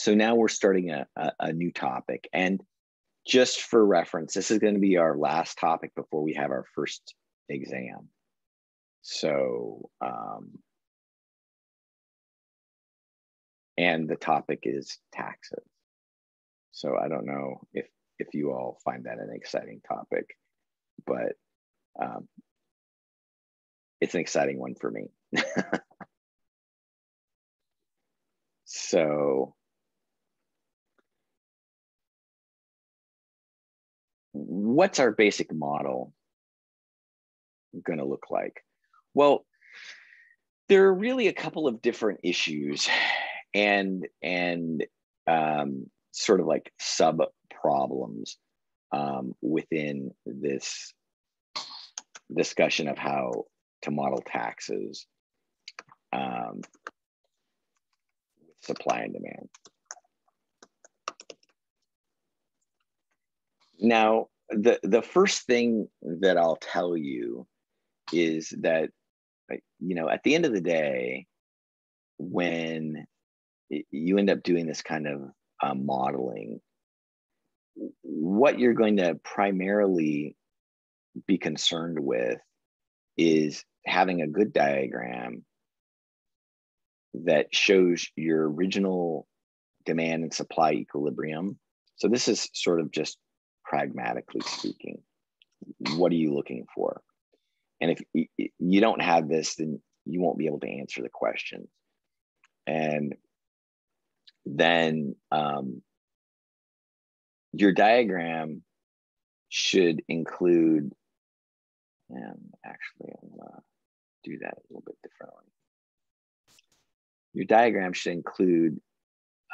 So now we're starting a new topic. And just for reference, this is going to be our last topic before we have our first exam. So, and the topic is taxes. So I don't know if you all find that an exciting topic, but it's an exciting one for me. So what's our basic model going to look like? Well, there are really a couple of different issues and sort of like sub problems within this discussion of how to model taxes with supply and demand. Now, the first thing that I'll tell you is that, you know, at the end of the day, when you end up doing this kind of modeling, what you're going to primarily be concerned with is having a good diagram that shows your original demand and supply equilibrium. So this is sort of just pragmatically speaking, what are you looking for? And if you don't have this, then you won't be able to answer the question. And then your diagram should include, and actually I'm gonna do that a little bit differently. Your diagram should include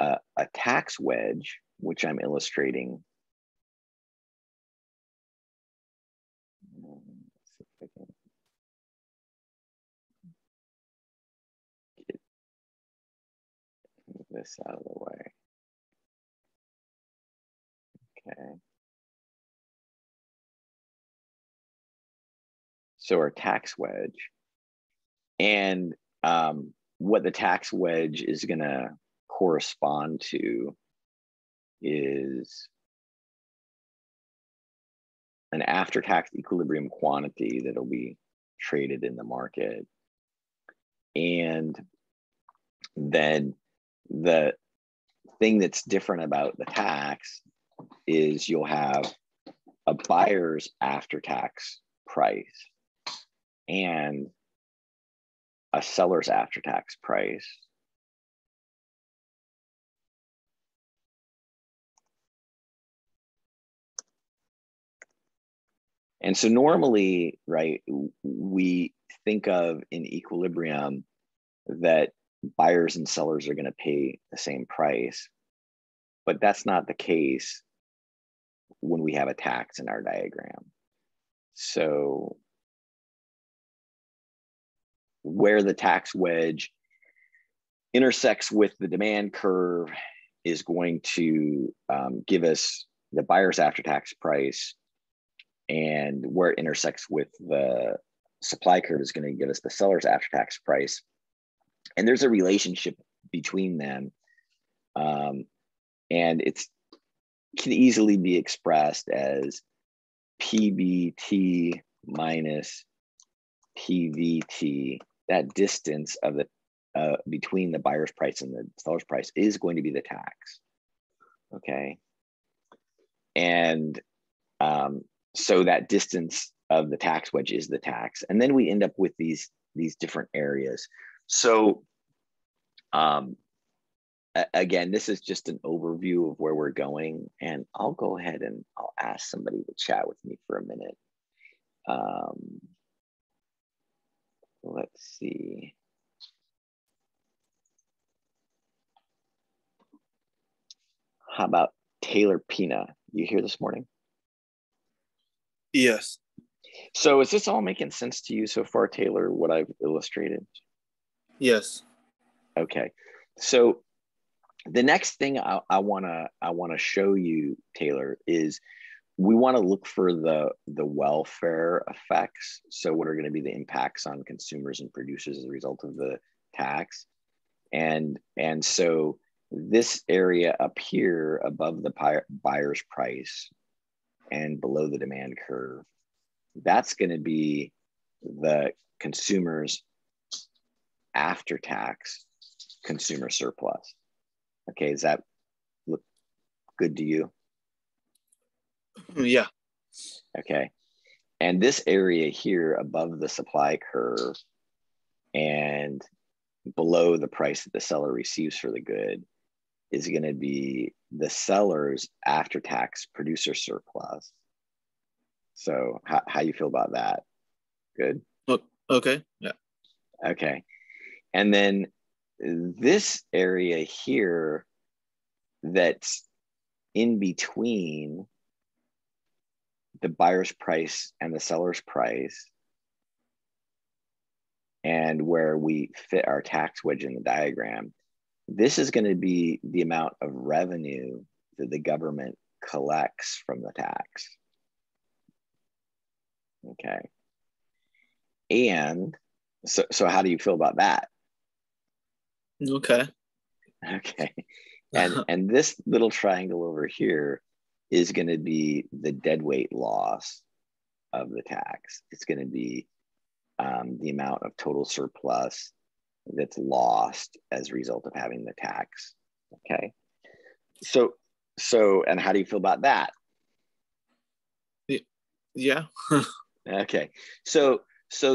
a tax wedge, which I'm illustrating. Let's see if I can get this out of the way. Okay. So our tax wedge, and what the tax wedge is going to correspond to is an after-tax equilibrium quantity that'll be traded in the market. And then the thing that's different about the tax is you'll have a buyer's after-tax price and a seller's after-tax price. And so normally, right, we think of in equilibrium that buyers and sellers are going to pay the same price, but that's not the case when we have a tax in our diagram. So where the tax wedge intersects with the demand curve is going to give us the buyer's after-tax price, and where it intersects with the supply curve is going to give us the seller's after-tax price. And there's a relationship between them, and it can easily be expressed as PBT minus PVT. That distance of the between the buyer's price and the seller's price is going to be the tax. Okay, and so that distance of the tax wedge is the tax, and then we end up with these different areas. So again, this is just an overview of where we're going, and I'll go ahead and I'll ask somebody to chat with me for a minute. Let's see. How about Taylor Pina? You here this morning? Yes. So is this all making sense to you so far, Taylor, what I've illustrated? Yes. Okay. So the next thing I wanna show you, Taylor, is we want to look for the welfare effects. So what are going to be the impacts on consumers and producers as a result of the tax? And so this area up here above the buyer's price and below the demand curve, that's going to be the consumer's after-tax consumer surplus. Okay, does that look good to you? Yeah. Okay. And this area here above the supply curve and below the price that the seller receives for the good is going to be the seller's after-tax producer surplus. So how you feel about that? Good? Okay. Yeah. Okay. And then this area here that's in between the buyer's price and the seller's price, and where we fit our tax wedge in the diagram, this is going to be the amount of revenue that the government collects from the tax. Okay. And so how do you feel about that? Okay. Okay. And this little triangle over here is going to be the deadweight loss of the tax. It's going to be the amount of total surplus that's lost as a result of having the tax. Okay. So, and how do you feel about that? Yeah. Okay. So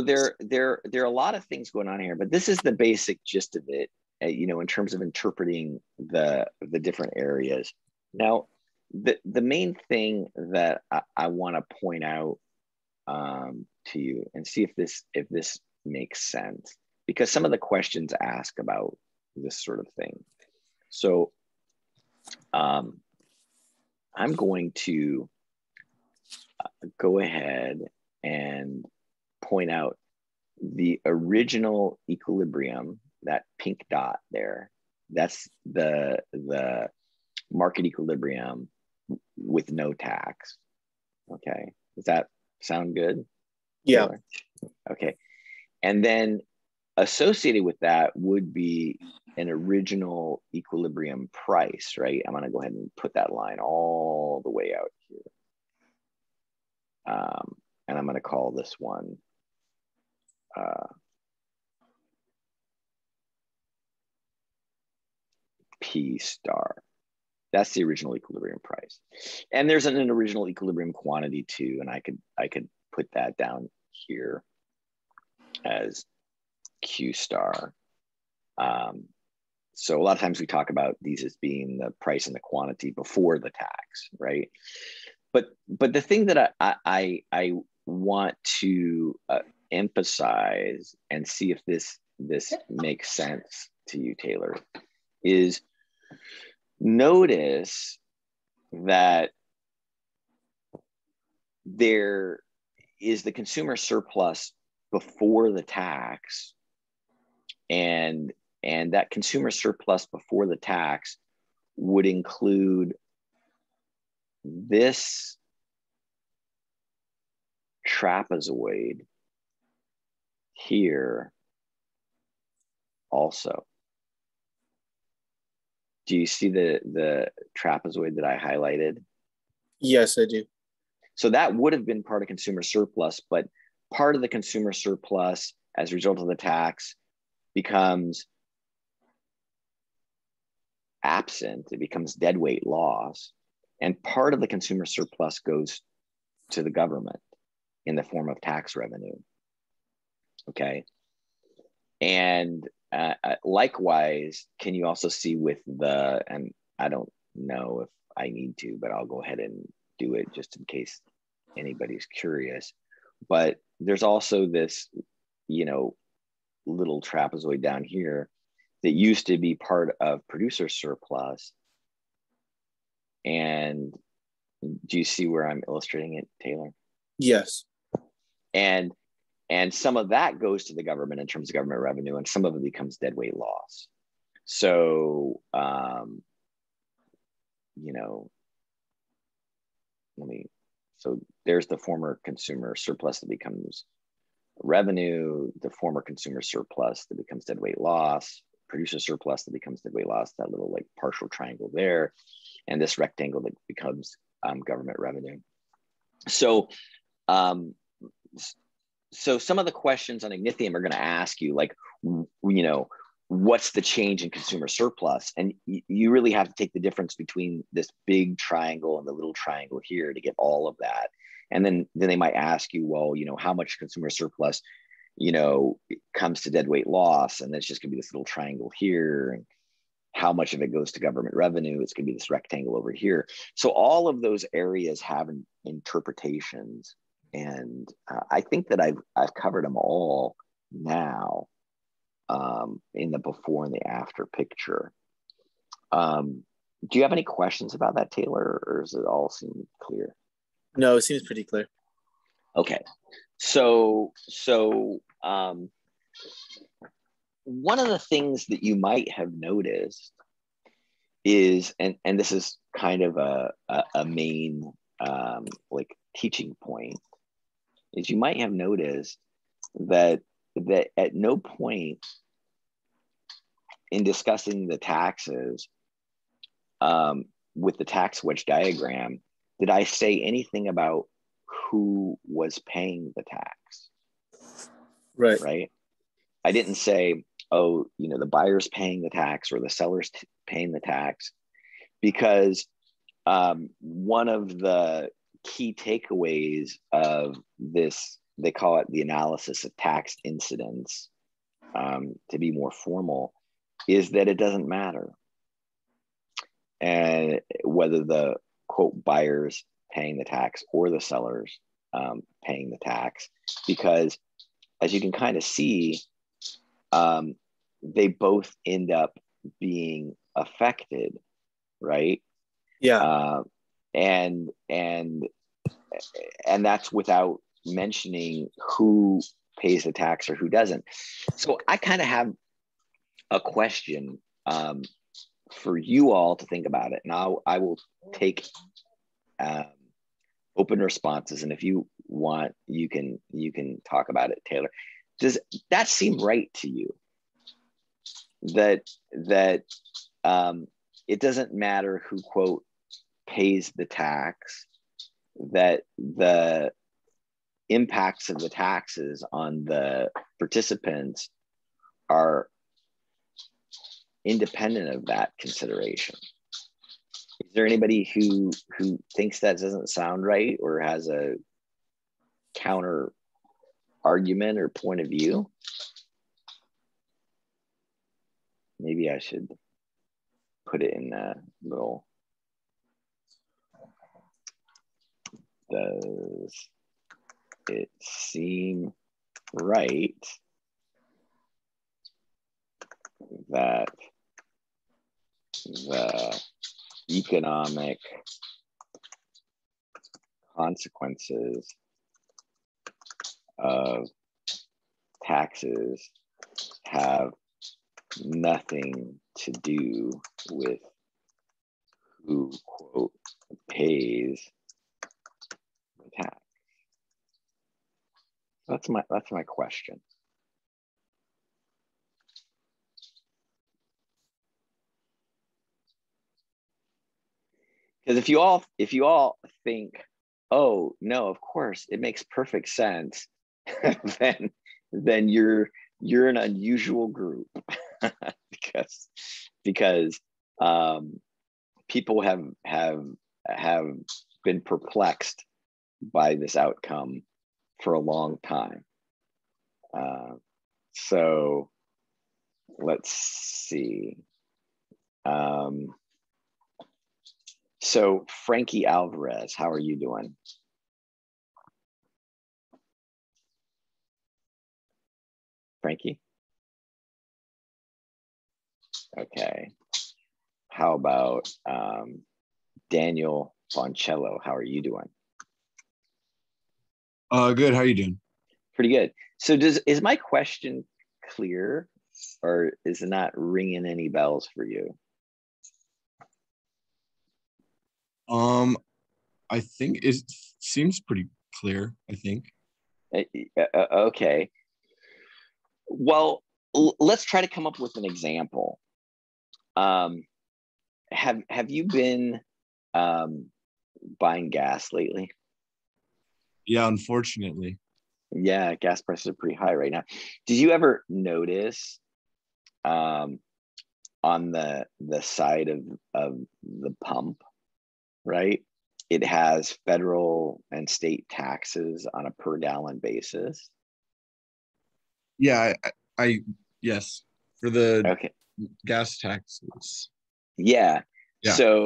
there are a lot of things going on here, but this is the basic gist of it, in terms of interpreting the different areas. Now, the main thing that I want to point out to you and see if this makes sense, because some of the questions ask about this sort of thing. So I'm going to go ahead and point out the original equilibrium, that pink dot there. That's the market equilibrium with no tax. Okay, does that sound good? Yeah. Taylor? Okay, and then associated with that would be an original equilibrium price, right? I'm going to go ahead and put that line all the way out here. And I'm going to call this one P star. That's the original equilibrium price. And there's an original equilibrium quantity too, and I could put that down here as Q star. So a lot of times we talk about these as being the price and the quantity before the tax, right? But the thing that I want to emphasize and see if this makes sense to you, Taylor, is notice that there is the consumer surplus before the tax, and that consumer surplus before the tax would include this trapezoid here also. Do you see the trapezoid that I highlighted? Yes, I do. So that would have been part of consumer surplus, but part of the consumer surplus as a result of the tax becomes absent. It becomes deadweight loss. And part of the consumer surplus goes to the government in the form of tax revenue. Okay. And likewise, can you also see with and I don't know if I need to, but I'll go ahead and do it just in case anybody's curious. But there's also this, little trapezoid down here that used to be part of producer surplus. And do you see where I'm illustrating it, Taylor? Yes. And some of that goes to the government in terms of government revenue, and some of it becomes deadweight loss. So, so there's the former consumer surplus that becomes revenue, the former consumer surplus that becomes deadweight loss, producer surplus that becomes deadweight loss, that little like partial triangle there, and this rectangle that becomes government revenue. So, so some of the questions on Ignithium are going to ask you, like, what's the change in consumer surplus? And you really have to take the difference between this big triangle and the little triangle here to get all of that. And then they might ask you, well, how much consumer surplus, comes to deadweight loss, and it's just going to be this little triangle here. And how much of it goes to government revenue? It's going to be this rectangle over here. So all of those areas have interpretations. And I think that I've covered them all now in the before and the after picture. Do you have any questions about that, Taylor, or does it all seem clear? No, it seems pretty clear. Okay, so one of the things that you might have noticed is, and this is kind of a main like teaching point, is you might have noticed that at no point in discussing the taxes with the tax wedge diagram did I say anything about who was paying the tax. Right. I didn't say, oh, the buyer's paying the tax or the seller's paying the tax, because one of the key takeaways of this, they call it the analysis of tax incidents, to be more formal, is that it doesn't matter and whether the quote buyers paying the tax or the sellers paying the tax, because as you can kind of see, they both end up being affected, right? Yeah. And that's without mentioning who pays the tax or who doesn't. So I kind of have a question for you all to think about it, and I will take open responses, and if you want, you can talk about it, Taylor. Does that seem right to you? That it doesn't matter who quote pays the tax, that the impacts of the taxes on the participants are independent of that consideration? Is there anybody who thinks that doesn't sound right or has a counter argument or point of view? Maybe I should put it in a little. Does it seem right that the economic consequences of taxes have nothing to do with who quote pays the tax? That's my question. Because if you all think, oh no, of course it makes perfect sense, then you're an unusual group, because people have been perplexed by this outcome for a long time. So let's see. So Frankie Alvarez, how are you doing? Frankie? Okay. How about Daniel Boncello? How are you doing? Good. How are you doing? Pretty good. So is my question clear, or is it not ringing any bells for you? I think it seems pretty clear, I think. Okay. Well, let's try to come up with an example. Have you been buying gas lately? Yeah, unfortunately. Yeah, gas prices are pretty high right now. Did you ever notice on the side of the pump, right? It has federal and state taxes on a per gallon basis. Yeah, I yes, for the Okay. gas taxes. Yeah. Yeah.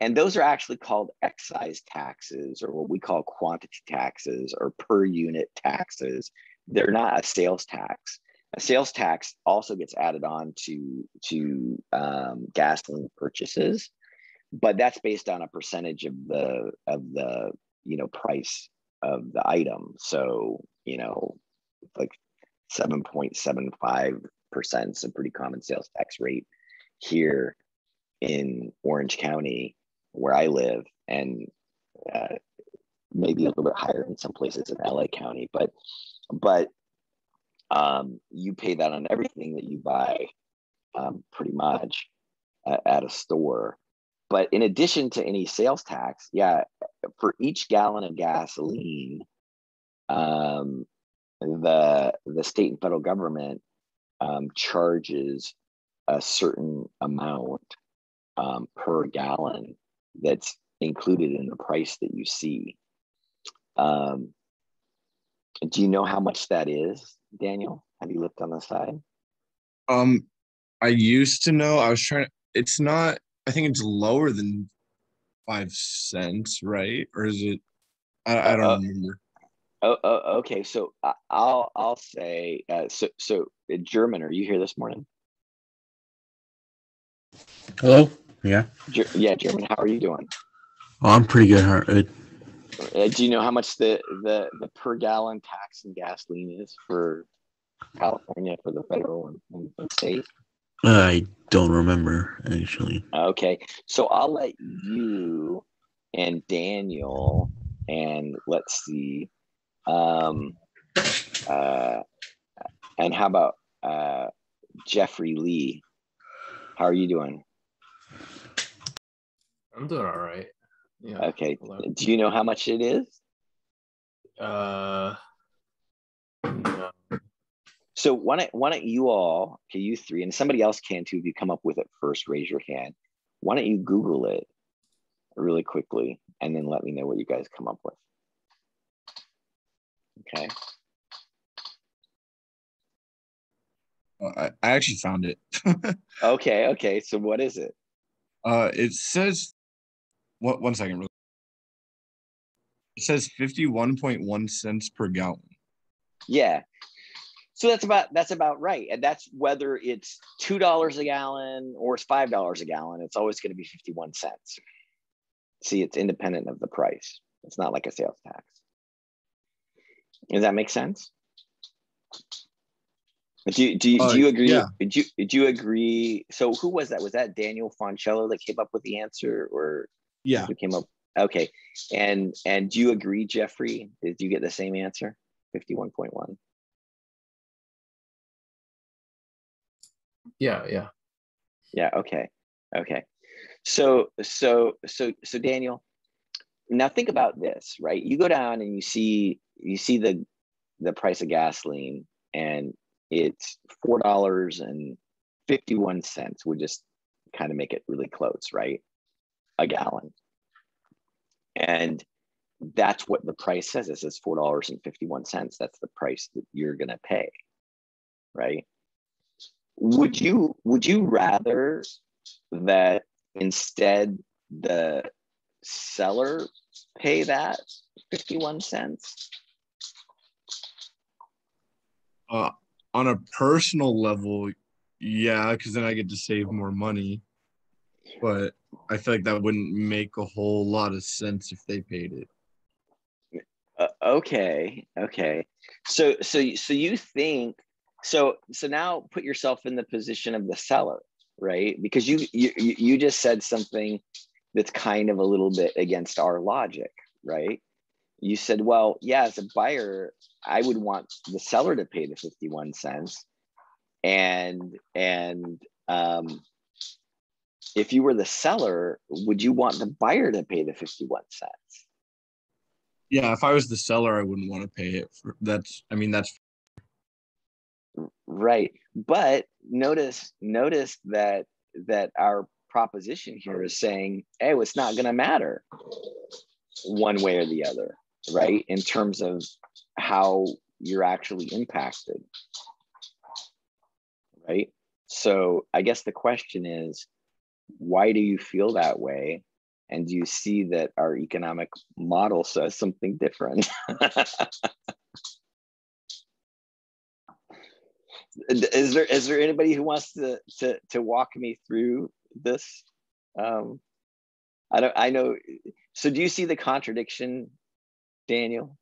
And those are actually called excise taxes, or what we call quantity taxes, or per unit taxes. They're not a sales tax. A sales tax also gets added on to gasoline purchases, but that's based on a percentage of the price of the item. So like 7.75% is a pretty common sales tax rate here in Orange County, where I live, and maybe a little bit higher in some places in LA County. But you pay that on everything that you buy, pretty much at a store. But in addition to any sales tax, yeah, for each gallon of gasoline, the state and federal government charges a certain amount per gallon that's included in the price that you see. Do you know how much that is, Daniel? Have you looked on the side? I used to know. I was trying. It's not. I think it's lower than 5 cents, right? Or is it? I don't remember. Okay. So I'll say. So German, are you here this morning? Hello? Yeah. Yeah, German. How are you doing? Oh, I'm pretty good. Do you know how much the per gallon tax in gasoline is for California, for the federal and state? I don't remember, actually. Okay, so I'll let you and Daniel, and let's see, and how about Jeffrey Lee? How are you doing? I'm doing all right. Yeah. Okay. Hello. Do you know how much it is? No. So why don't you all, okay, you three, and somebody else can too, if you come up with it first, raise your hand. Why don't you Google it really quickly and then let me know what you guys come up with. Okay. I actually found it. Okay. So what is it? It says, one second. It says 51.1 cents per gallon. Yeah. So that's about right. And that's whether it's $2 a gallon or it's $5 a gallon, it's always going to be 51 cents. See, it's independent of the price. It's not like a sales tax. Does that make sense? Do you agree? Yeah. Do you agree? So who was that? Was that Daniel Foncello that came up with the answer, or Yeah. who came up? Okay. And do you agree, Jeffrey? Did you get the same answer? 51.1. Yeah. Yeah. Okay. So Daniel, now think about this, right? You go down and you see the price of gasoline, and it's $4.51. We'll just kind of make it really close, right? A gallon. And that's what the price says. It says $4.51. That's the price that you're gonna pay, right? Would you rather that instead the seller pay that 51 cents? On a personal level, yeah, because then I get to save more money. But I feel like that wouldn't make a whole lot of sense if they paid it. Okay. So you think so now put yourself in the position of the seller, right? Because you just said something that's kind of a little bit against our logic, right? You said, well, yeah, as a buyer, I would want the seller to pay the 51 cents. And if you were the seller, would you want the buyer to pay the 51 cents? Yeah, if I was the seller, I wouldn't want to pay it. That's right. But notice that our proposition here is saying, hey, it's not going to matter one way or the other, right? In terms of how you're actually impacted, right? So I guess the question is, why do you feel that way? And do you see that our economic model says something different? Is there anybody who wants to walk me through this? I know. So do you see the contradiction, Daniel?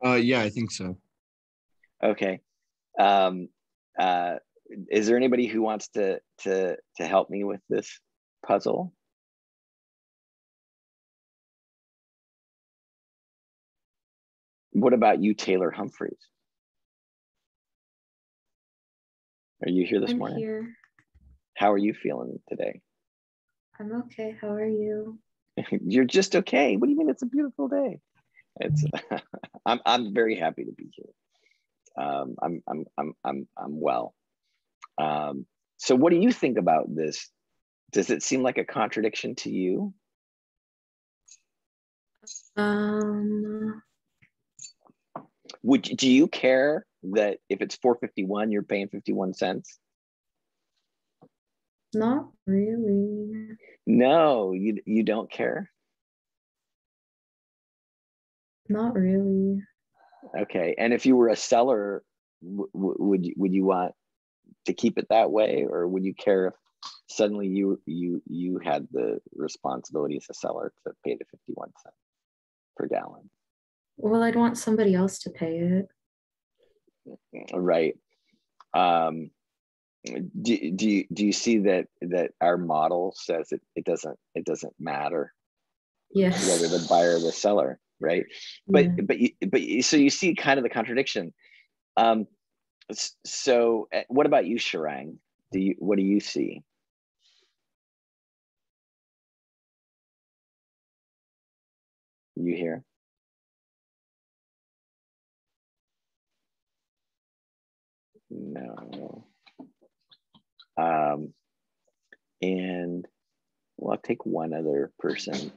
yeah, I think so. Okay. Is there anybody who wants to help me with this puzzle? What about you, Taylor Humphreys? Are you here this morning? I'm here. How are you feeling today? I'm okay. How are you? You're just okay. What do you mean? It's a beautiful day. It's. I'm very happy to be here. I'm well. So what do you think about this? Does it seem like a contradiction to you? Do you care that if it's 451, you're paying 51 cents? Not really. No, you don't care? Not really. Okay. And if you were a seller, would you want to keep it that way, or would you care if suddenly you had the responsibility as a seller to pay the 51 cents per gallon? Well, I'd want somebody else to pay it. Right. Do you see that our model says it doesn't matter? Yes. Whether the buyer or the seller, right? But so you see kind of the contradiction. So what about you, Sharang? What do you see? You here? No. And well, I'll take one other person.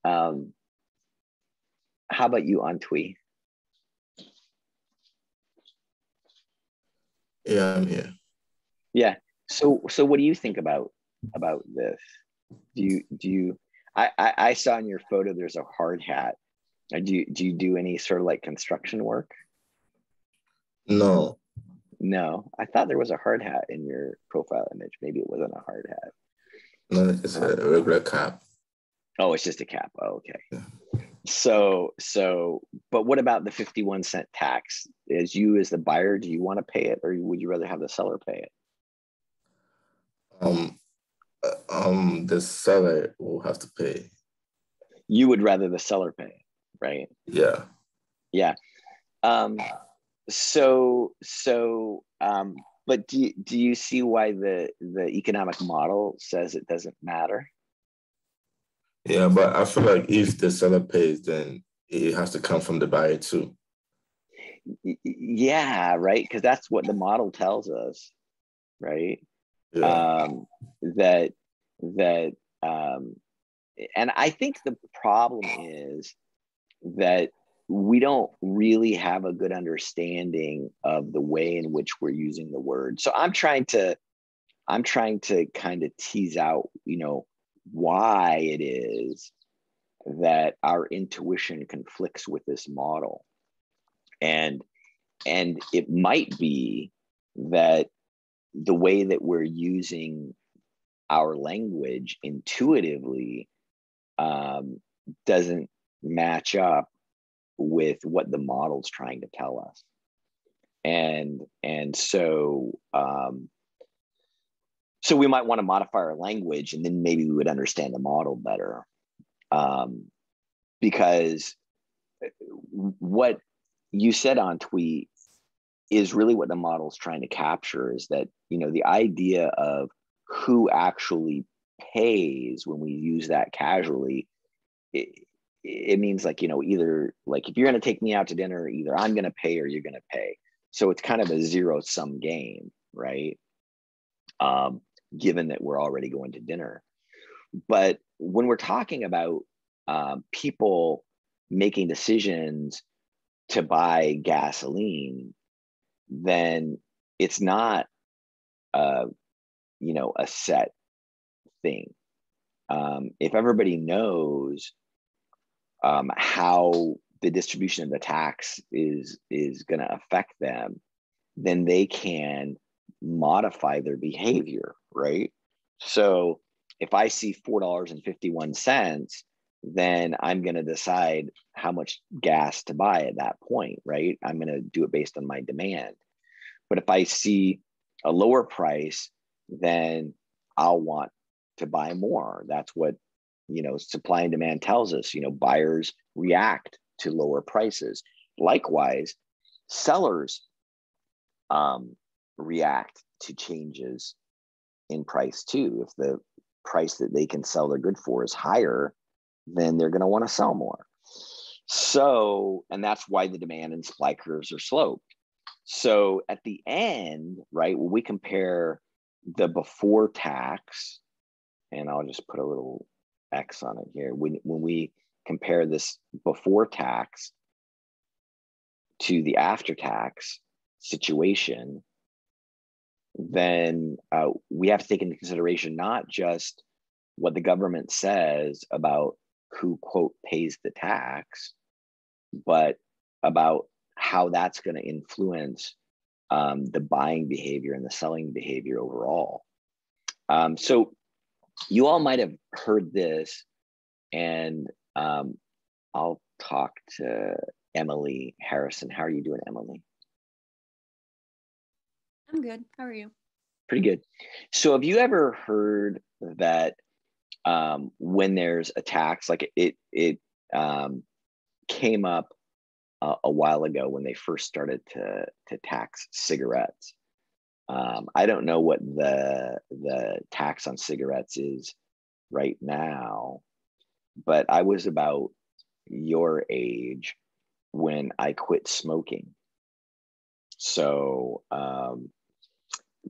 How about you, Antwi? Yeah, I'm here. Yeah. So what do you think about this? Do you I saw in your photo there's a hard hat. Do you do any sort of like construction work? No. No, I thought there was a hard hat in your profile image. Maybe it wasn't a hard hat. No, it's a regular cap. Oh, it's just a cap. Oh, okay. Yeah. So, but what about the 51 cent tax? As the buyer, do you want to pay it, or would you rather have the seller pay it? The seller will have to pay. You would rather the seller pay, right? Yeah. Yeah. But do you see why the economic model says it doesn't matter? Yeah, but I feel like if the seller pays, then it has to come from the buyer too. Yeah, right. Because that's what the model tells us, right? Yeah. And I think the problem is that we don't really have a good understanding of the way in which we're using the word. So I'm trying to kind of tease out, why it is that our intuition conflicts with this model. And it might be that the way that we're using our language intuitively doesn't match up with what the model's trying to tell us. And so we might want to modify our language, and then maybe we would understand the model better. because what you said on tweet is really what the model is trying to capture, is that, the idea of who actually pays when we use that casually, it means like, either like if you're going to take me out to dinner, either I'm going to pay or you're going to pay. So it's kind of a zero-sum game, right? Given that we're already going to dinner. But when we're talking about people making decisions to buy gasoline, then it's not a set thing. If everybody knows how the distribution of the tax is going to affect them, then they can modify their behavior, right? So if I see $4.51, then I'm going to decide how much gas to buy at that point, right? I'm going to do it based on my demand. But if I see a lower price, then I'll want to buy more. That's what, supply and demand tells us. Buyers react to lower prices. Likewise, sellers react to changes in price too. If the price that they can sell their good for is higher, then they're going to want to sell more. So, and that's why the demand and supply curves are sloped. So at the end, right, when we compare the before tax, and I'll just put a little X on it here. When we compare this before tax to the after tax situation, then we have to take into consideration not just what the government says about who, quote, pays the tax, but about how that's going to influence the buying behavior and the selling behavior overall. So you all might have heard this, and I'll talk to Emily Harrison. How are you doing, Emily? I'm good. How are you? Pretty good. So have you ever heard that when there's a tax, like it came up a while ago when they first started to tax cigarettes? I don't know what the tax on cigarettes is right now, but I was about your age when I quit smoking. So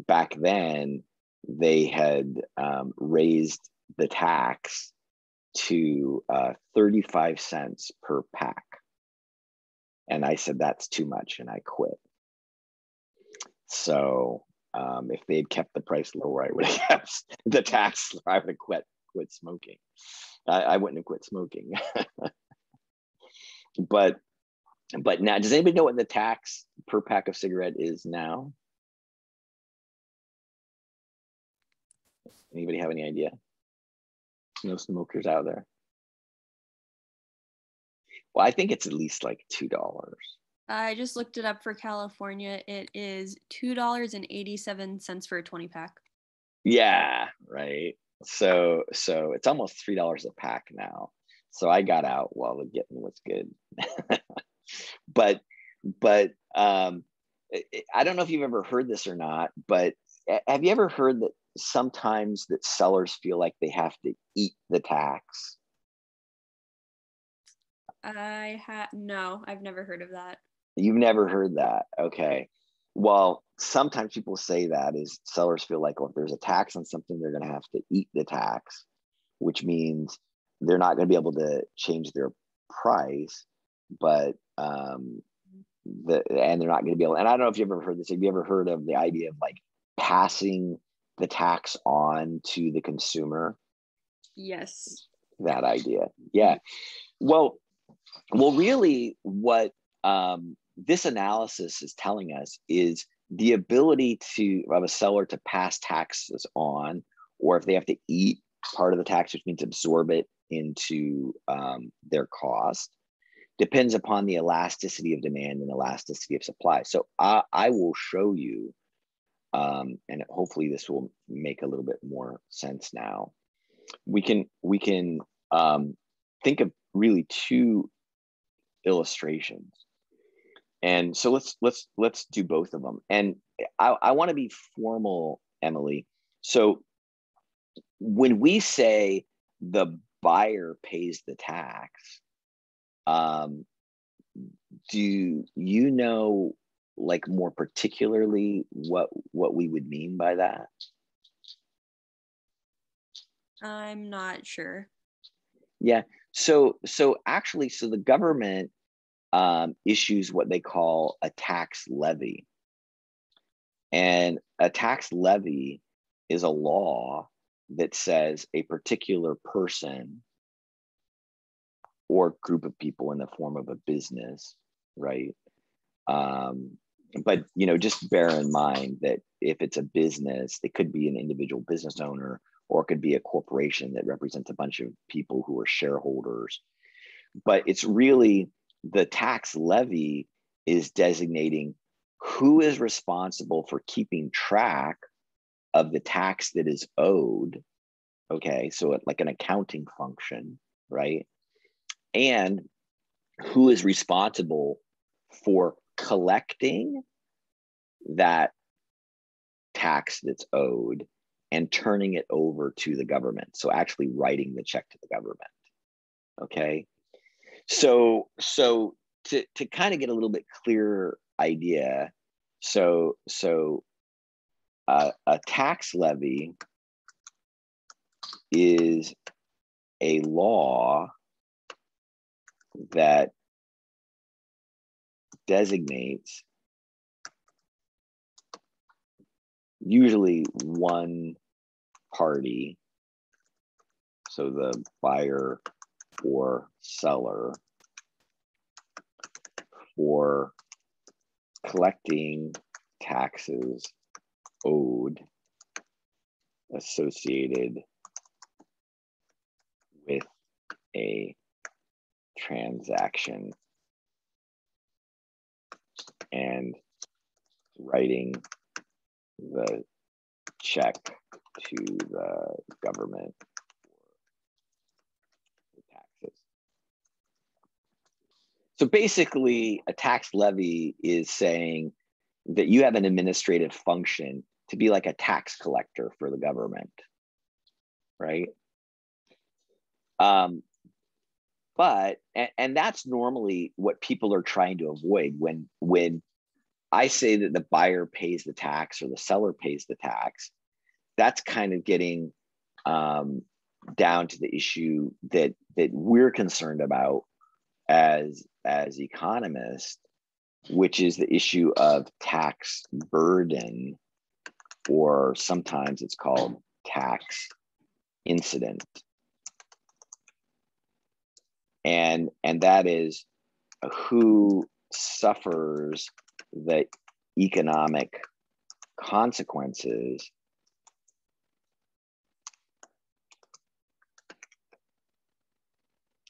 back then they had raised the tax to 35 cents per pack. And I said, that's too much, and I quit. So if they had kept the price lower, I would have kept the tax. I would have quit smoking. I wouldn't have quit smoking. But now, does anybody know what the tax per pack of cigarette is now? Anybody have any idea? No smokers out there? Well, I think it's at least like $2. I just looked it up for California. It is $2.87 for a 20 pack. Yeah, right. So it's almost $3 a pack now. So I got out while the getting was good. but I don't know if you've ever heard this or not, but have you ever heard that sometimes that sellers feel like they have to eat the tax? No, I've never heard of that. You've never heard that? Okay. Well, sometimes people say that is sellers feel like, well, if there's a tax on something, they're going to have to eat the tax, which means they're not going to be able to change their price, but and they're not going to be able. And I don't know if you've ever heard this. Have you ever heard of the idea of like passing the tax on to the consumer? Yes. That idea. Yeah. Well, really, what this analysis is telling us is the ability of a seller to pass taxes on, or if they have to eat part of the tax, which means absorb it into their cost, depends upon the elasticity of demand and elasticity of supply. So I will show you, and hopefully this will make a little bit more sense now. We can think of really two illustrations. And so let's do both of them. And I want to be formal, Emily. So when we say the buyer pays the tax, do you know, like, more particularly what we would mean by that? I'm not sure. Yeah. So actually, so the government issues what they call a tax levy. And a tax levy is a law that says a particular person or group of people in the form of a business, right? But just bear in mind that if it's a business, it could be an individual business owner, or it could be a corporation that represents a bunch of people who are shareholders. But it's really, the tax levy is designating who is responsible for keeping track of the tax that is owed. Okay, so like an accounting function, right? And who is responsible for collecting that tax that's owed and turning it over to the government. So actually writing the check to the government. Okay. So to kind of get a little bit clearer idea, so a tax levy is a law that designates usually one party, so the buyer or seller, for collecting taxes owed associated with a transaction and writing the check to the government for the taxes. So basically, a tax levy is saying that you have an administrative function to be like a tax collector for the government, right? But that's normally what people are trying to avoid when I say that the buyer pays the tax or the seller pays the tax. That's kind of getting down to the issue that we're concerned about as economists, which is the issue of tax burden, or sometimes it's called tax incident. And that is who suffers the economic consequences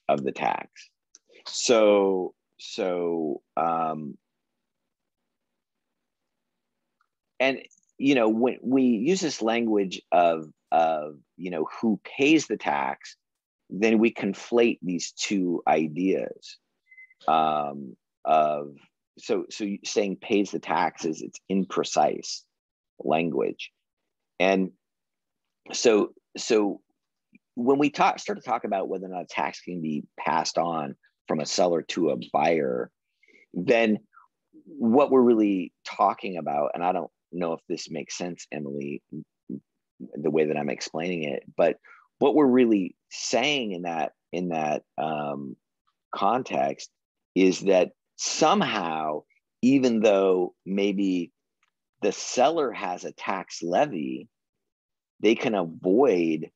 of the tax. So and when we use this language of who pays the tax, then we conflate these two ideas of so saying pays the taxes, it's imprecise language. And so when we start to talk about whether or not a tax can be passed on from a seller to a buyer, then what we're really talking about, and I don't know if this makes sense, Emily, the way that I'm explaining it, but what we're really saying in that context is that somehow, even though maybe the seller has a tax levy, they can avoid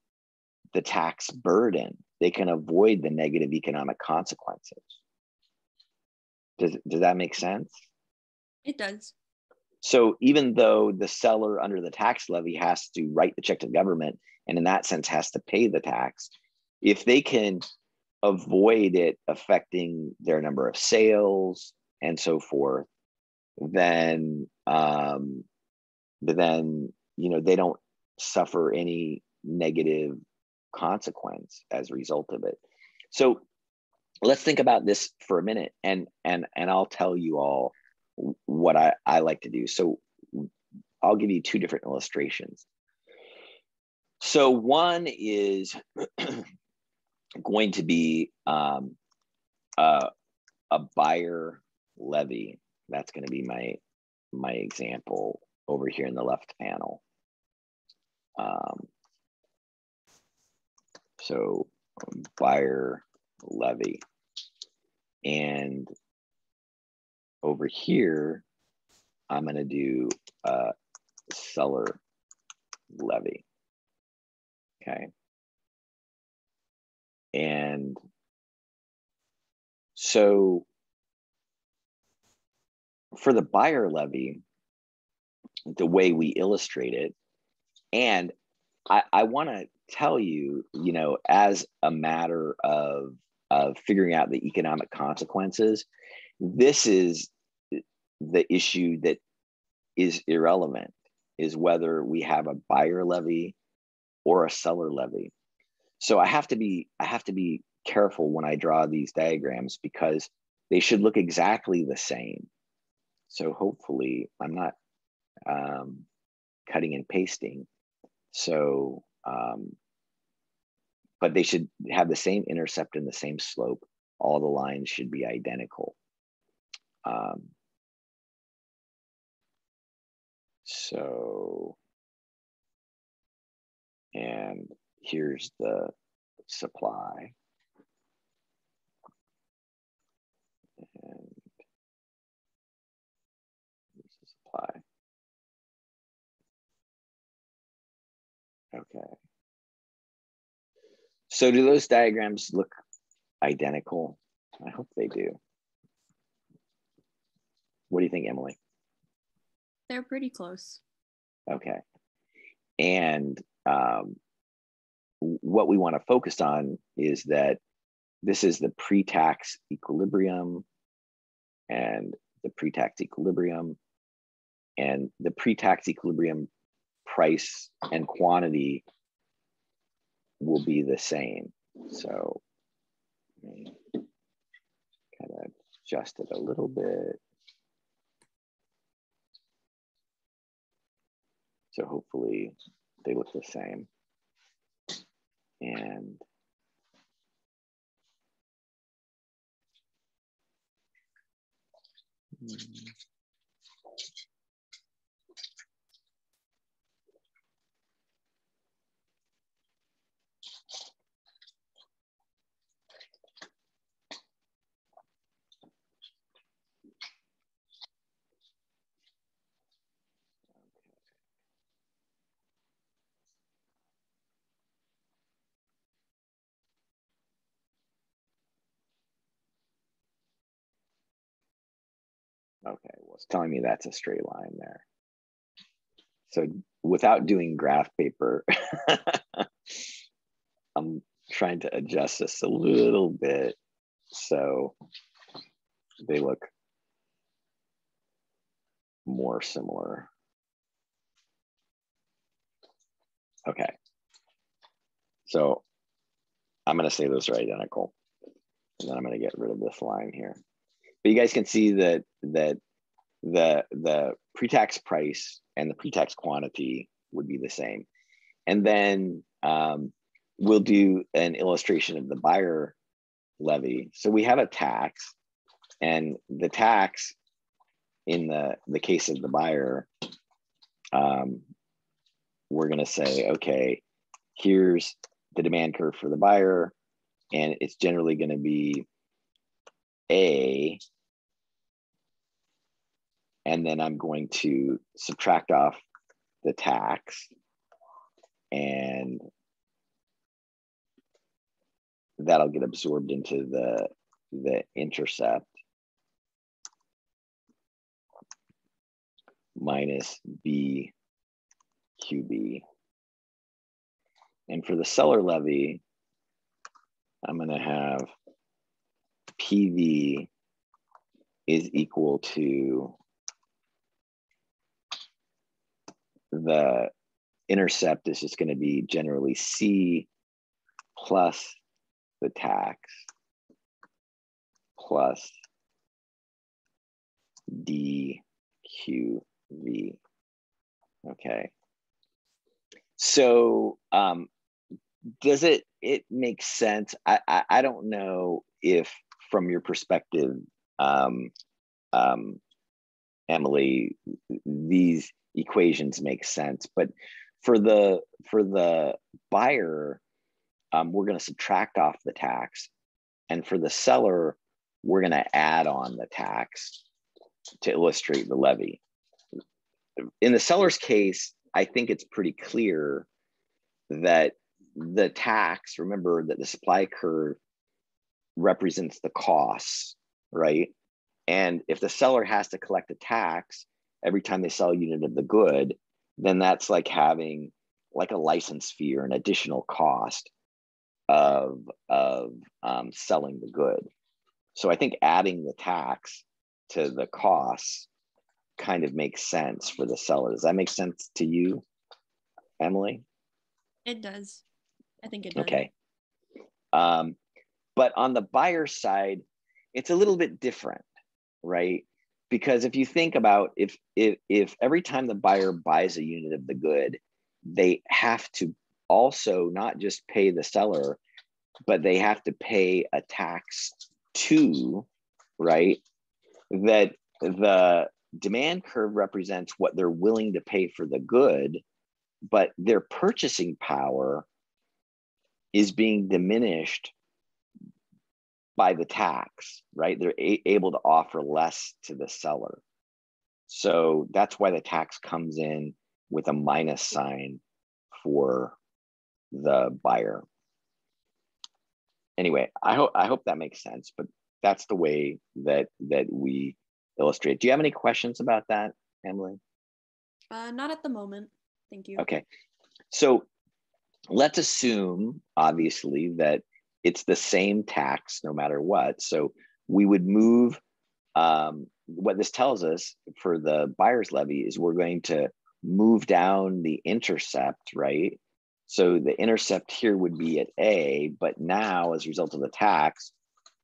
the tax burden. They can avoid the negative economic consequences. Does that make sense? It does. So even though the seller under the tax levy has to write the check to the government, and in that sense has to pay the tax, if they can avoid it affecting their number of sales and so forth, then they don't suffer any negative consequence as a result of it. So let's think about this for a minute, and I'll tell you all what I like to do. So I'll give you two different illustrations. So one is going to be a buyer levy. That's going to be my example over here in the left panel. So buyer levy. And over here, I'm going to do a seller levy. Okay. And so for the buyer levy, the way we illustrate it, and I want to tell you, as a matter of figuring out the economic consequences, this is the issue that is irrelevant, is whether we have a buyer levy or a seller levy. So I have to be careful when I draw these diagrams, because they should look exactly the same. So hopefully I'm not cutting and pasting. So, but they should have the same intercept and the same slope. All the lines should be identical. So, and here's the supply. And here's the supply. Okay. So do those diagrams look identical? I hope they do. What do you think, Emily? They're pretty close. Okay. And what we want to focus on is that this is the pre-tax equilibrium and the pre-tax equilibrium, and the pre-tax equilibrium price and quantity will be the same. So let me kind of adjust it a little bit. So hopefully they look the same. And okay, well, it's telling me that's a straight line there. So without doing graph paper, I'm trying to adjust this a little bit so they look more similar. Okay. So I'm going to say those are identical, and then I'm going to get rid of this line here. But you guys can see that the pre-tax price and the pre-tax quantity would be the same. And then we'll do an illustration of the buyer levy. So we have a tax, and the tax in the case of the buyer, we're going to say, okay, here's the demand curve for the buyer, and it's generally going to be A, and then I'm going to subtract off the tax, and that'll get absorbed into the intercept minus B QB. And for the seller levy, I'm going to have PV is equal to the intercept is just going to be generally C plus the tax plus DQV. Okay. So does it make sense? I don't know if from your perspective, Emily, these equations make sense, but for the buyer, we're going to subtract off the tax, and for the seller, we're going to add on the tax to illustrate the levy. In the seller's case, I think it's pretty clear that the tax, remember that the supply curve represents the costs, right? And if the seller has to collect a tax every time they sell a unit of the good, then that's like having like a license fee or an additional cost of selling the good. So I think adding the tax to the costs kind of makes sense for the seller. Does that make sense to you, Emily? It does. I think it does. Okay. But on the buyer side, it's a little bit different, right? Because if you think about if every time the buyer buys a unit of the good, they have to also not just pay the seller, but they have to pay a tax too, right? That the demand curve represents what they're willing to pay for the good, but their purchasing power is being diminished by the tax, right? They're able to offer less to the seller. So that's why the tax comes in with a minus sign for the buyer. Anyway, I hope that makes sense, but that's the way that we illustrate. Do you have any questions about that, Emily? Not at the moment. Thank you. Okay. So let's assume, obviously, that it's the same tax no matter what. So we would move, what this tells us for the buyer's levy is we're going to move down the intercept, right? So the intercept here would be at A, but now as a result of the tax,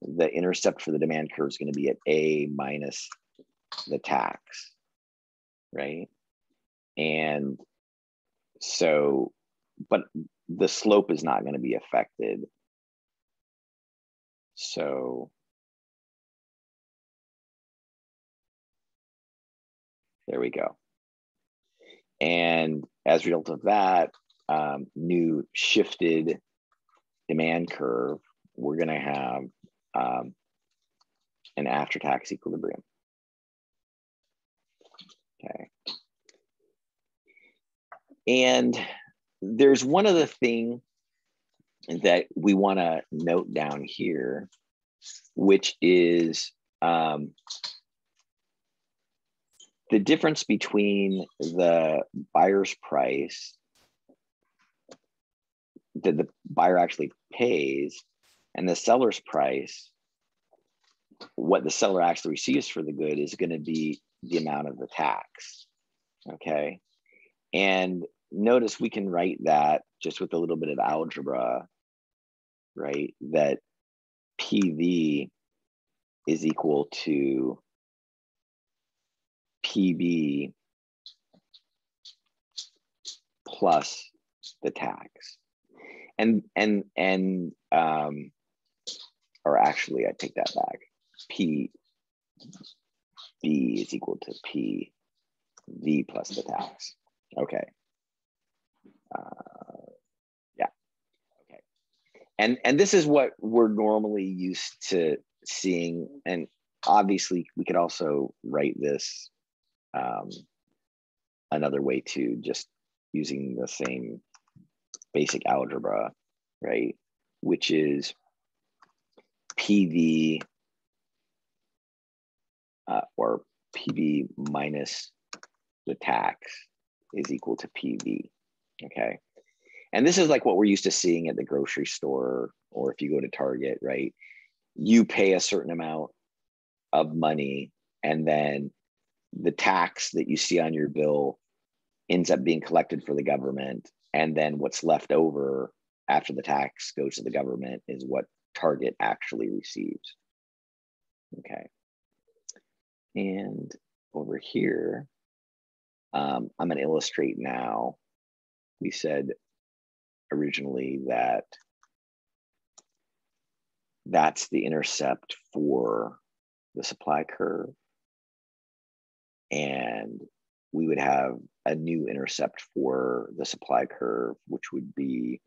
the intercept for the demand curve is going to be at A minus the tax, right? And so, but the slope is not going to be affected. So there we go. And as a result of that, new shifted demand curve, we're going to have an after-tax equilibrium. Okay. And there's one other thing that we want to note down here, which is the difference between the buyer's price that the buyer actually pays and the seller's price. What the seller actually receives for the good is going to be the amount of the tax. Okay. And notice we can write that just with a little bit of algebra, right? That PV is equal to PB plus the tax. Or actually I take that back. PB is equal to PV plus the tax. Okay. Yeah. Okay. And this is what we're normally used to seeing. And obviously we could also write this another way too, just using the same basic algebra, right? Which is PV or PV minus the tax is equal to PV, okay? And this is like what we're used to seeing at the grocery store, or if you go to Target, right? You pay a certain amount of money, and then the tax that you see on your bill ends up being collected for the government. And then what's left over after the tax goes to the government is what Target actually receives. Okay. And over here, I'm going to illustrate now. We said originally that that's the intercept for the supply curve. And we would have a new intercept for the supply curve, which would be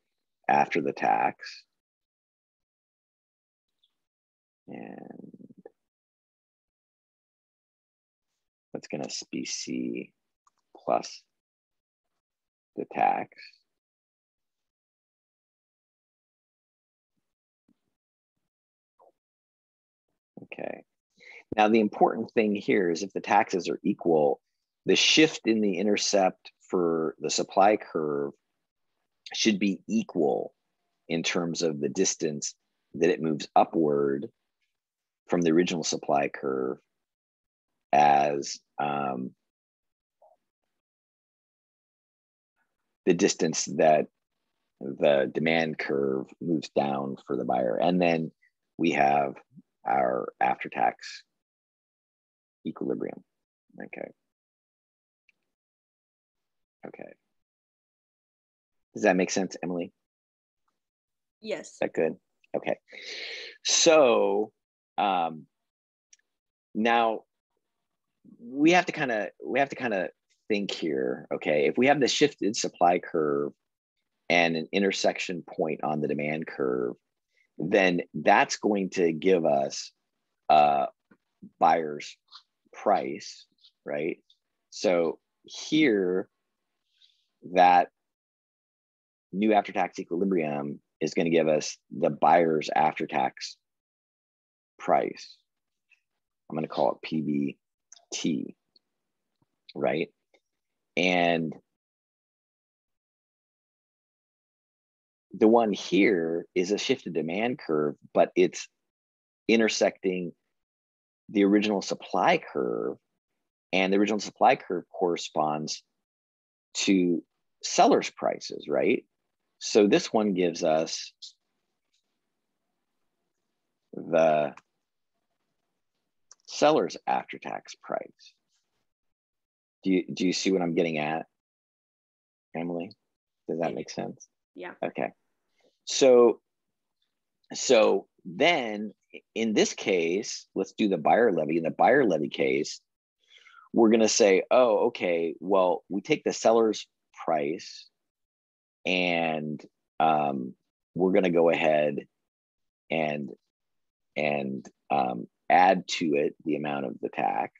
after the tax. And that's going to be C plus the tax. Okay. Now, the important thing here is if the taxes are equal, the shift in the intercept for the supply curve should be equal in terms of the distance that it moves upward from the original supply curve as the distance that the demand curve moves down for the buyer. And then we have our after-tax equilibrium. Okay. Okay. Does that make sense, Emily? Yes. Is that good? Okay. So now we have to kind of think here. Okay, if we have the shifted supply curve and an intersection point on the demand curve, then that's going to give us a buyer's price, right? So here, that new after-tax equilibrium is going to give us the buyer's after-tax price. I'm going to call it PVT, right? And the one here is a shifted demand curve, but it's intersecting the original supply curve, and the original supply curve corresponds to seller's prices, right? So this one gives us the seller's after-tax price. Do you see what I'm getting at, Emily? Does that make sense? Yeah. Okay. So then in this case, let's do the buyer levy. In the buyer levy case, we're going to say, oh, okay, well, we take the seller's price and we're going to go ahead and add to it the amount of the tax,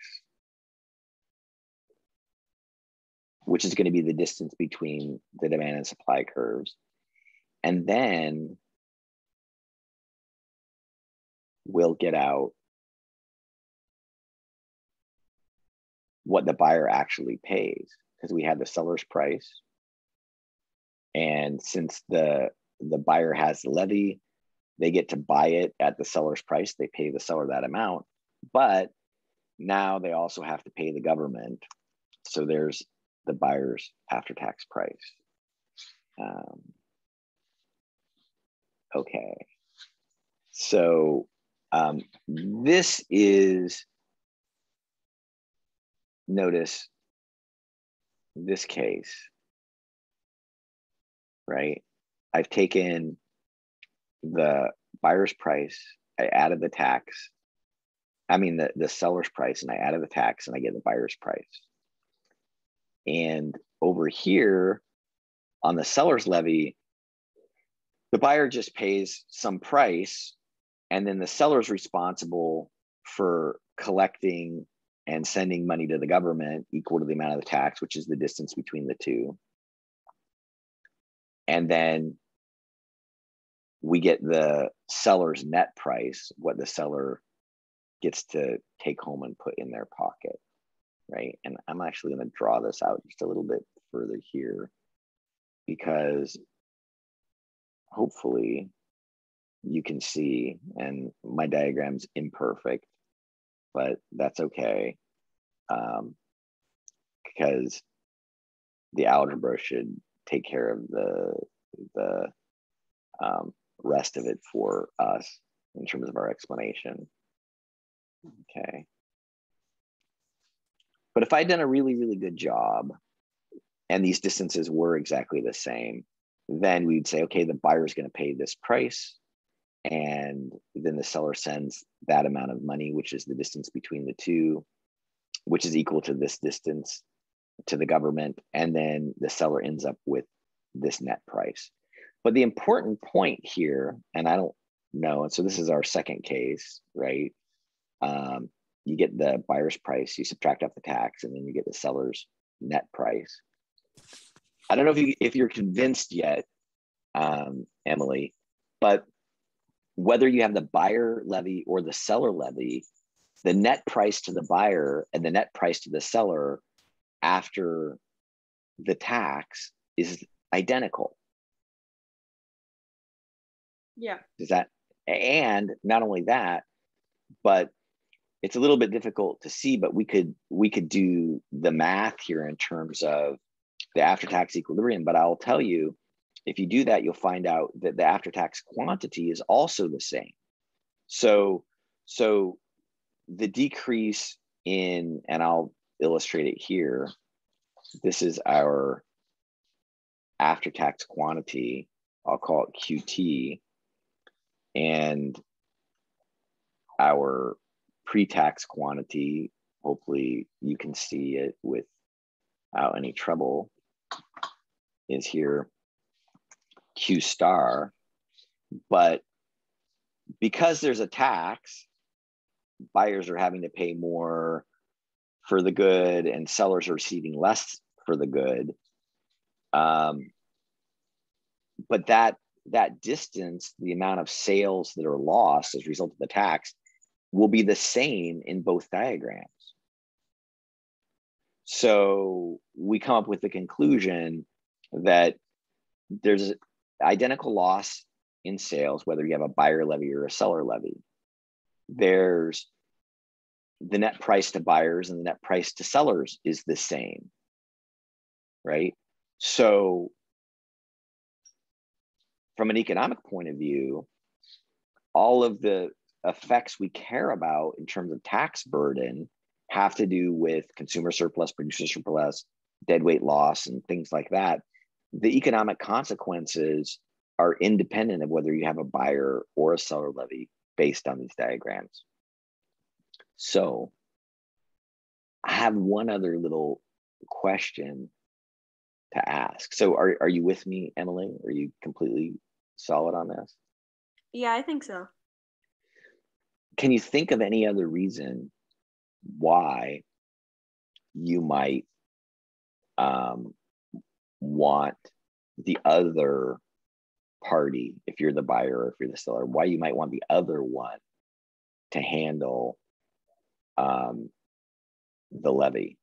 which is going to be the distance between the demand and supply curves. And then we'll get out what the buyer actually pays, because we have the seller's price. And since the buyer has the levy, they get to buy it at the seller's price. They pay the seller that amount, but now they also have to pay the government. So there's the buyer's after-tax price. Okay. So this is, notice this case, right? I've taken the buyer's price, I added the tax, I mean the seller's price, and I added the tax, and I get the buyer's price. And over here on the seller's levy, the buyer just pays some price, and then the seller's responsible for collecting and sending money to the government equal to the amount of the tax, which is the distance between the two. And then we get the seller's net price, what the seller gets to take home and put in their pocket, right? And I'm actually going to draw this out just a little bit further here, because hopefully you can see, and my diagram's imperfect, but that's okay, because the algebra should take care of the rest of it for us in terms of our explanation. Okay. But if I'd done a really, really good job and these distances were exactly the same, then we'd say, okay, the buyer's going to pay this price. And then the seller sends that amount of money, which is the distance between the two, which is equal to this distance to the government. And then the seller ends up with this net price. But the important point here, and I don't know, and so this is our second case, right? You get the buyer's price, you subtract off the tax, and then you get the seller's net price. I don't know if you're convinced yet, Emily, but whether you have the buyer levy or the seller levy, the net price to the buyer and the net price to the seller after the tax is identical. Yeah. Does that, and not only that, but it's a little bit difficult to see, but we could do the math here in terms of the after-tax equilibrium. But I'll tell you, if you do that, you'll find out that the after-tax quantity is also the same. So the decrease in, and I'll illustrate it here, this is our after-tax quantity, I'll call it QT, and our pre-tax quantity, hopefully you can see it without any trouble, is here, Q star. But because there's a tax, buyers are having to pay more for the good and sellers are receiving less for the good. But that distance, the amount of sales that are lost as a result of the tax, will be the same in both diagrams. So we come up with the conclusion that there's identical loss in sales, whether you have a buyer levy or a seller levy. There's the net price to buyers and the net price to sellers is the same, right? So from an economic point of view, all of the effects we care about in terms of tax burden have to do with consumer surplus, producer surplus, deadweight loss, and things like that. The economic consequences are independent of whether you have a buyer or a seller levy based on these diagrams. So I have one other little question to ask. So are you with me, Emily? Are you completely solid on this? Yeah, I think so. Can you think of any other reason why you might want the other party, if you're the buyer or if you're the seller, why you might want the other one to handle the levy?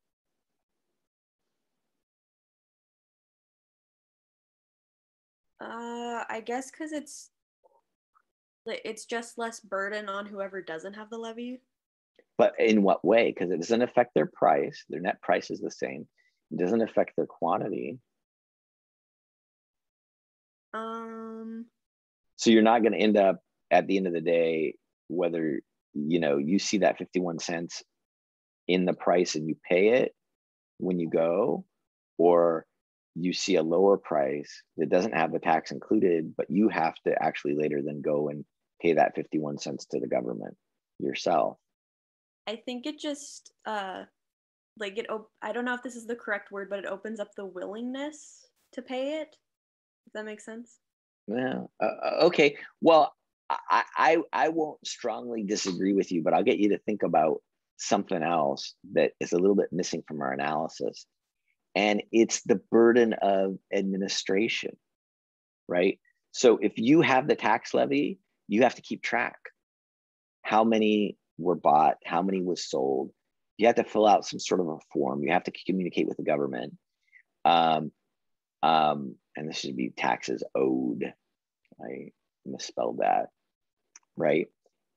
I guess because it's just less burden on whoever doesn't have the levy. But in what way? Because it doesn't affect their price. Their net price is the same. It doesn't affect their quantity. So you're not going to end up at the end of the day, whether you see that 51 cents in the price and you pay it when you go, or you see a lower price that doesn't have the tax included, but you have to actually later then go and pay that 51 cents to the government yourself. I think it just I don't know if this is the correct word, but it opens up the willingness to pay it. Does that make sense? Yeah. Okay. Well, I won't strongly disagree with you, but I'll get you to think about something else that is a little bit missing from our analysis. And it's the burden of administration, right? So if you have the tax levy, you have to keep track. How many were bought? How many was sold? You have to fill out some sort of a form. You have to communicate with the government. And this should be taxes owed. I misspelled that, right?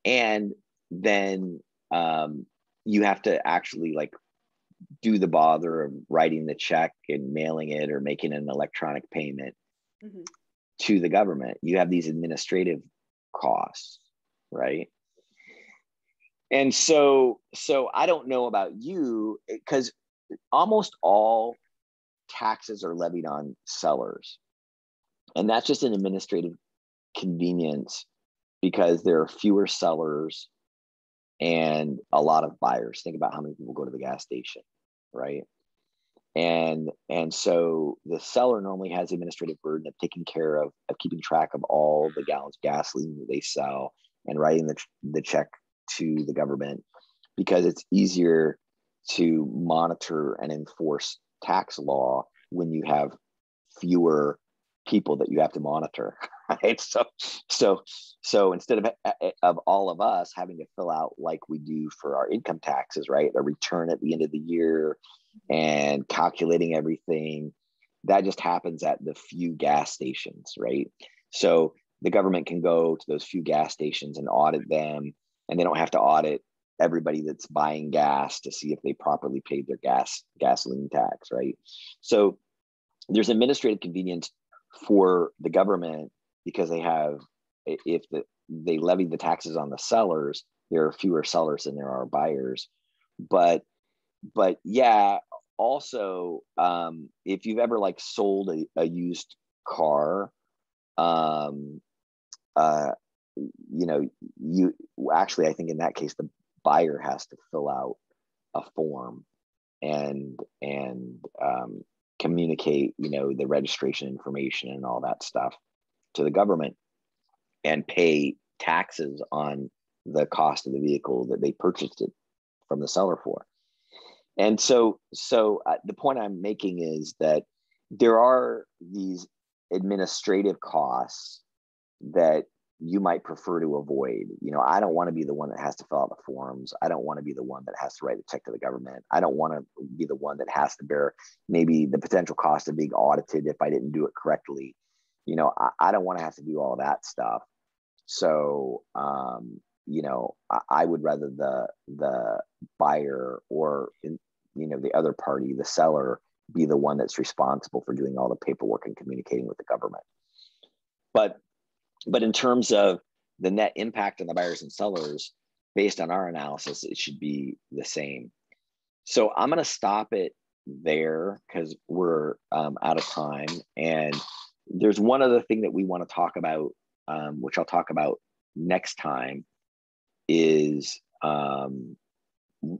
And then you have to actually do the bother of writing the check and mailing it or making an electronic payment to the government. You have these administrative costs, right? And so I don't know about you, because almost all taxes are levied on sellers, and that's just an administrative convenience because there are fewer sellers and a lot of buyers. Think about how many people go to the gas station, right? And so the seller normally has the administrative burden of taking care of keeping track of all the gallons of gasoline that they sell and writing the check to the government, because it's easier to monitor and enforce tax law when you have fewer people that you have to monitor, right? So instead of all of us having to fill out like we do for our income taxes, right, a return at the end of the year and calculating everything, that just happens at the few gas stations, right? So the government can go to those few gas stations and audit them, and they don't have to audit everybody that's buying gas to see if they properly paid their gasoline tax, right? So there's administrative convenience for the government because they levy the taxes on the sellers, there are fewer sellers than there are buyers. But yeah, also, if you've ever like sold a used car, you actually, I think in that case, the buyer has to fill out a form and communicate, the registration information and all that stuff to the government and pay taxes on the cost of the vehicle that they purchased it from the seller for. And so the point I'm making is that there are these administrative costs that you might prefer to avoid. I don't want to be the one that has to fill out the forms. I don't want to be the one that has to write a check to the government. I don't want to be the one that has to bear maybe the potential cost of being audited if I didn't do it correctly. I don't want to have to do all that stuff. So, I would rather the buyer or, the other party, the seller, be the one that's responsible for doing all the paperwork and communicating with the government. But in terms of the net impact on the buyers and sellers, based on our analysis, it should be the same. So I'm going to stop it there because we're out of time. And there's one other thing that we want to talk about, which I'll talk about next time, is we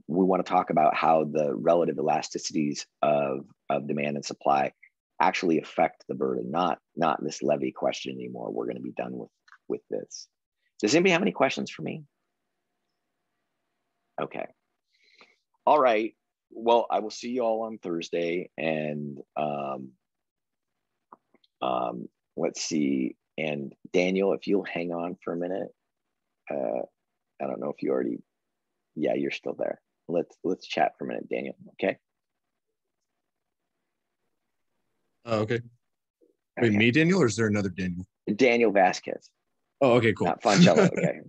want to talk about how the relative elasticities of demand and supply actually affect the burden, not this levy question anymore. We're going to be done with this. Does anybody have any questions for me? Okay. All right. Well, I will see you all on Thursday, and let's see. And Daniel, if you'll hang on for a minute, I don't know if you already. Yeah, you're still there. Let's chat for a minute, Daniel. Okay. Okay. Wait, me, Daniel, or is there another Daniel? Daniel Vasquez. Oh, okay, cool. Not Foncello. Okay.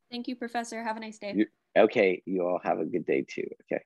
Thank you, Professor. Have a nice day. Okay. You all have a good day too. Okay.